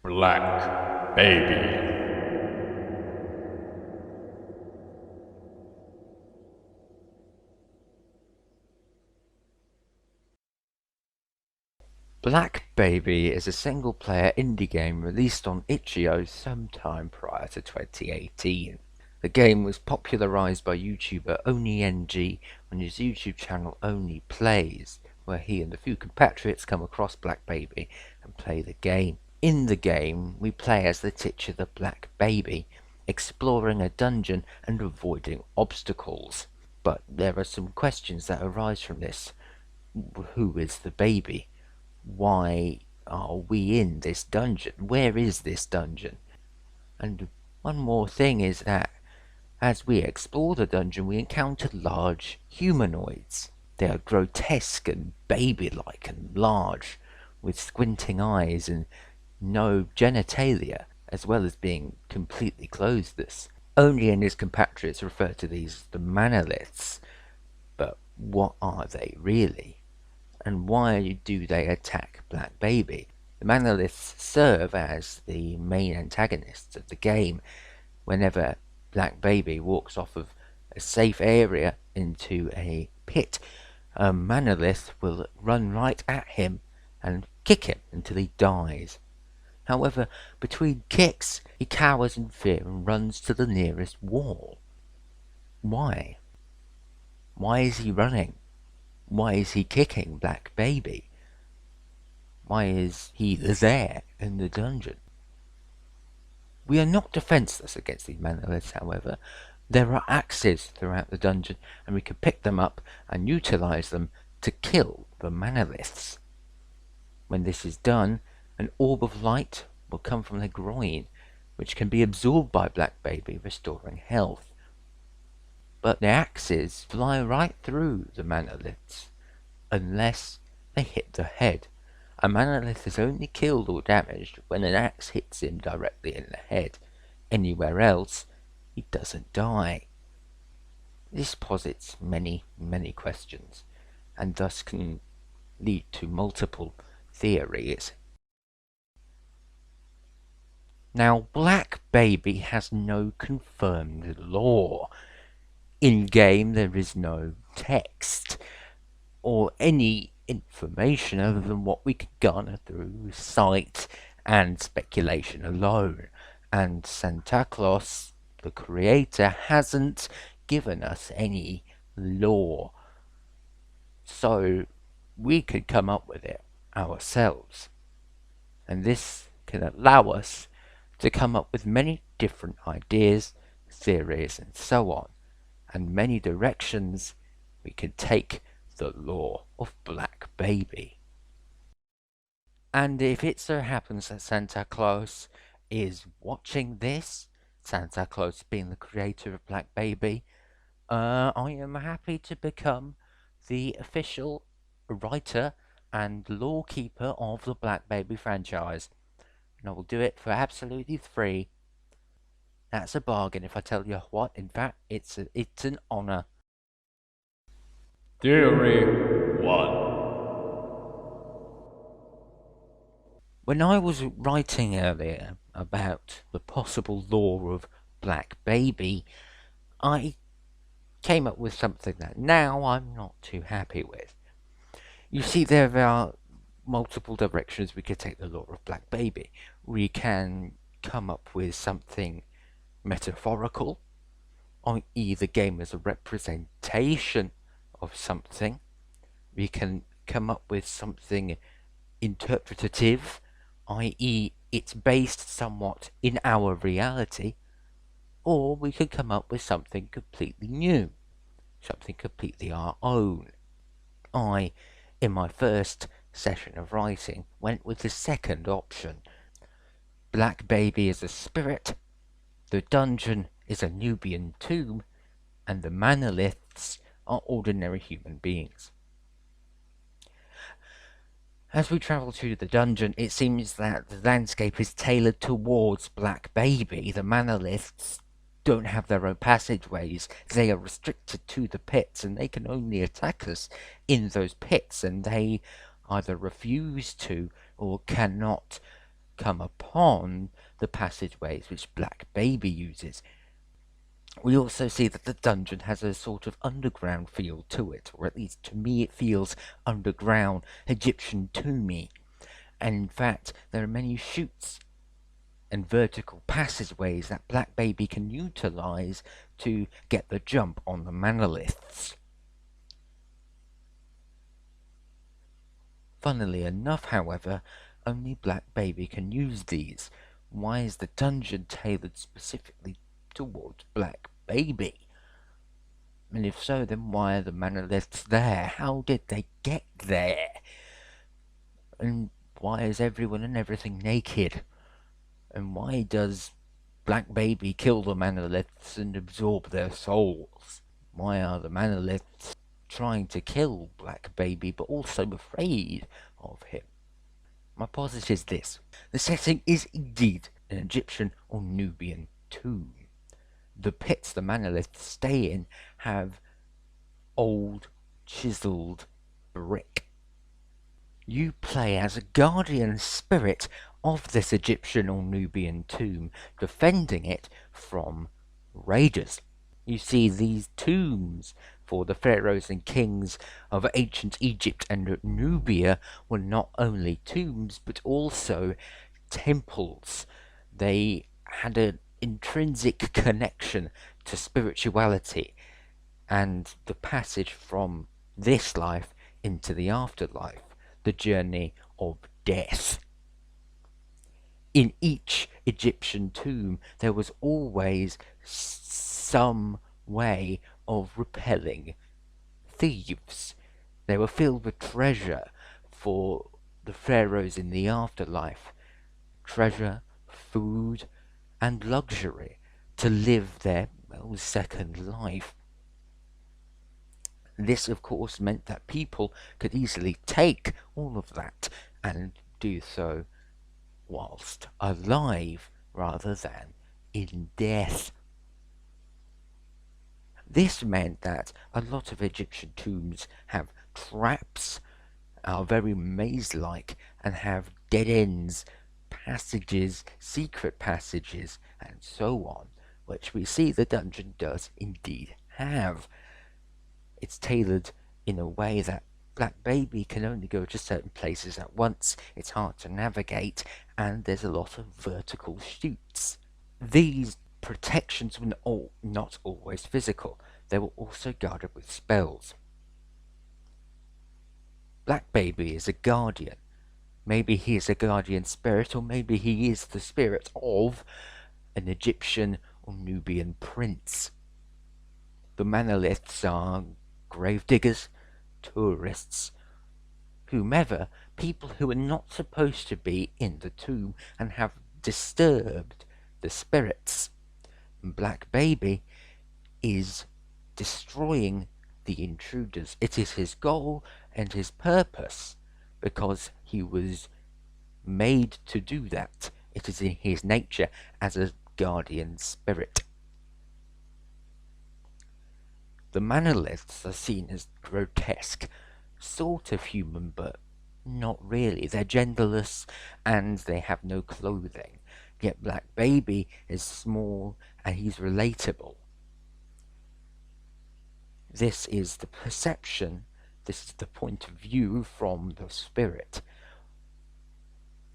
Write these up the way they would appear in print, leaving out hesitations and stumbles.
Black Baby. Black Baby is a single-player indie game released on itch.io sometime prior to 2018. The game was popularized by YouTuber OniNG on his YouTube channel Only Plays, where he and a few compatriots come across Black Baby and play the game. In the game, we play as the titular Black Baby, exploring a dungeon and avoiding obstacles. But there are some questions that arise from this. Who is the baby? Why are we in this dungeon? Where is this dungeon? And one more thing is that as we explore the dungeon, we encounter large humanoids. They are grotesque and baby-like and large, with squinting eyes and no genitalia, as well as being completely clothesless. Only and his compatriots refer to these as the manoliths. But what are they really? And why do they attack Black Baby? The Manoliths serve as the main antagonists of the game. Whenever Black Baby walks off of a safe area into a pit, a Manolith will run right at him and kick him until he dies. However, between kicks, he cowers in fear and runs to the nearest wall. Why? Why is he running? Why is he kicking Black Baby? Why is he there in the dungeon? We are not defenseless against these manoliths, however. There are axes throughout the dungeon, and we can pick them up and utilize them to kill the manoliths. When this is done, an orb of light will come from their groin, which can be absorbed by Black Baby, restoring health. But the axes fly right through the manoliths, unless they hit the head. A manolith is only killed or damaged when an axe hits him directly in the head. Anywhere else, he doesn't die. This posits many questions, and thus can lead to multiple theories. Now, Black Baby has no confirmed lore. In-game, there is no text or any information other than what we can garner through sight and speculation alone. And Santa Claus, the creator, hasn't given us any lore. So we could come up with it ourselves. And this can allow us to come up with many different ideas, theories, and so on, and many directions we can take the lore of Black Baby. And if it so happens that Santa Claus is watching this, Santa Claus being the creator of Black Baby, I am happy to become the official writer and lore-keeper of the Black Baby franchise. And I will do it for absolutely free. That's a bargain if I tell you what. In fact, it's an honor. Theory 1. When I was writing earlier about the possible lore of Black Baby, I came up with something that now I'm not too happy with. You see, there are multiple directions we could take the lore of Black Baby. We can come up with something metaphorical, i.e. the game is a representation of something. We can come up with something interpretative, i.e. it's based somewhat in our reality, or we could come up with something completely new, something completely our own. I, in my first session of writing, went with the second option. Black Baby is a spirit, the dungeon is a Nubian tomb, and the manoliths are ordinary human beings. As we travel to the dungeon, it seems that the landscape is tailored towards Black Baby. The manoliths don't have their own passageways. They are restricted to the pits, and they can only attack us in those pits, and they either refuse to or cannot come upon the passageways which Black Baby uses. We also see that the dungeon has a sort of underground feel to it, or at least to me it feels underground, Egyptian tomby. And in fact, there are many chutes and vertical passageways that Black Baby can utilize to get the jump on the monoliths. Funnily enough, however, only Black Baby can use these. Why is the dungeon tailored specifically towards Black Baby? And if so, then why are the monoliths there? How did they get there? And why is everyone and everything naked? And why does Black Baby kill the monoliths and absorb their souls? Why are the monoliths trying to kill Black Baby but also afraid of him? My posit is this. The setting is indeed an Egyptian or Nubian tomb. The pits the monoliths stay in have old, chiseled brick. You play as a guardian spirit of this Egyptian or Nubian tomb, defending it from raiders. You see, these tombs for the pharaohs and kings of ancient Egypt and Nubia were not only tombs but also temples. They had an intrinsic connection to spirituality and the passage from this life into the afterlife, the journey of death. In each Egyptian tomb, there was always some way of repelling thieves. They were filled with treasure for the pharaohs in the afterlife. Treasure, food, and luxury to live their second life. This, of course, meant that people could easily take all of that and do so whilst alive rather than in death. This meant that a lot of Egyptian tombs have traps, are very maze-like, and have dead ends, passages, secret passages, and so on, which we see the dungeon does indeed have. It's tailored in a way that Black Baby can only go to certain places at once, it's hard to navigate, and there's a lot of vertical chutes. These protections were not always physical, they were also guarded with spells. Black Baby is a guardian. Maybe he is a guardian spirit, or maybe he is the spirit of an Egyptian or Nubian prince. The monoliths are gravediggers, tourists, whomever, people who are not supposed to be in the tomb and have disturbed the spirits. Black Baby is destroying the intruders. It is his goal and his purpose because he was made to do that. It is in his nature as a guardian spirit. The monoliths are seen as grotesque, sort of human, but not really. They're genderless and they have no clothing. Yet Black Baby is small and he's relatable. This is the perception, this is the point of view from the spirit.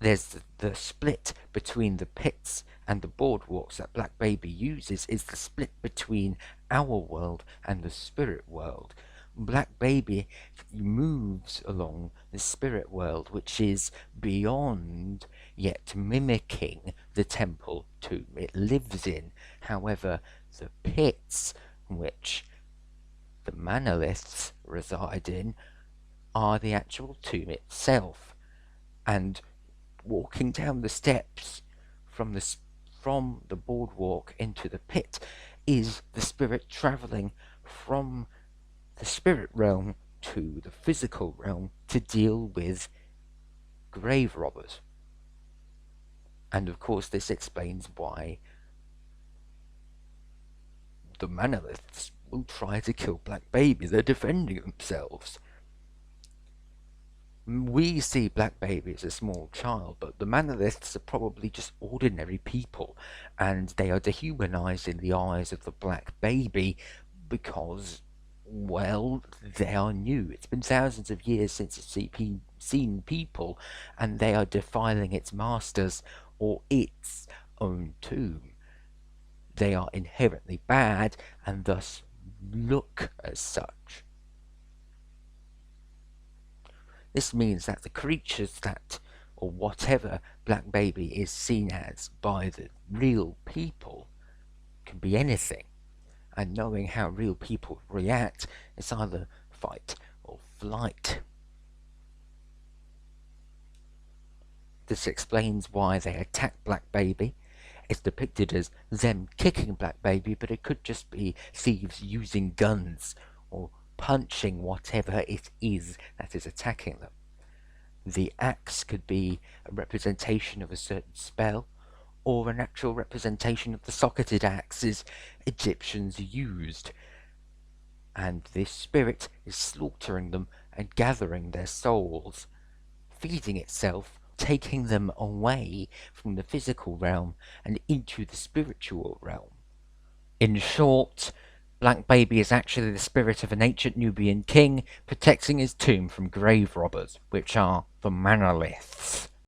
There's the split between the pits and the boardwalks that Black Baby uses is the split between our world and the spirit world. Black Baby moves along the spirit world, which is beyond, yet mimicking the temple tomb it lives in. However, the pits, which the monoliths reside in, are the actual tomb itself. And walking down the steps from the boardwalk into the pit is the spirit travelling from the spirit realm to the physical realm to deal with grave robbers. And of course this explains why the monoliths will try to kill Black Baby. They're defending themselves. We see Black Baby as a small child, but the manoliths are probably just ordinary people, and they are dehumanized in the eyes of the Black Baby because, well, they are new. It's been thousands of years since it's seen people, and they are defiling its masters or its own tomb. They are inherently bad and thus look as such. This means that the creatures that, or whatever Black Baby is seen as by the real people, can be anything. And knowing how real people react, it's either fight or flight. This explains why they attack Black Baby. It's depicted as them kicking Black Baby, but it could just be thieves using guns or punching whatever it is that is attacking them. The axe could be a representation of a certain spell, or an actual representation of the socketed axes Egyptians used. And this spirit is slaughtering them and gathering their souls, feeding itself, taking them away from the physical realm and into the spiritual realm. In short, Black Baby is actually the spirit of an ancient Nubian king protecting his tomb from grave robbers, which are the manoliths.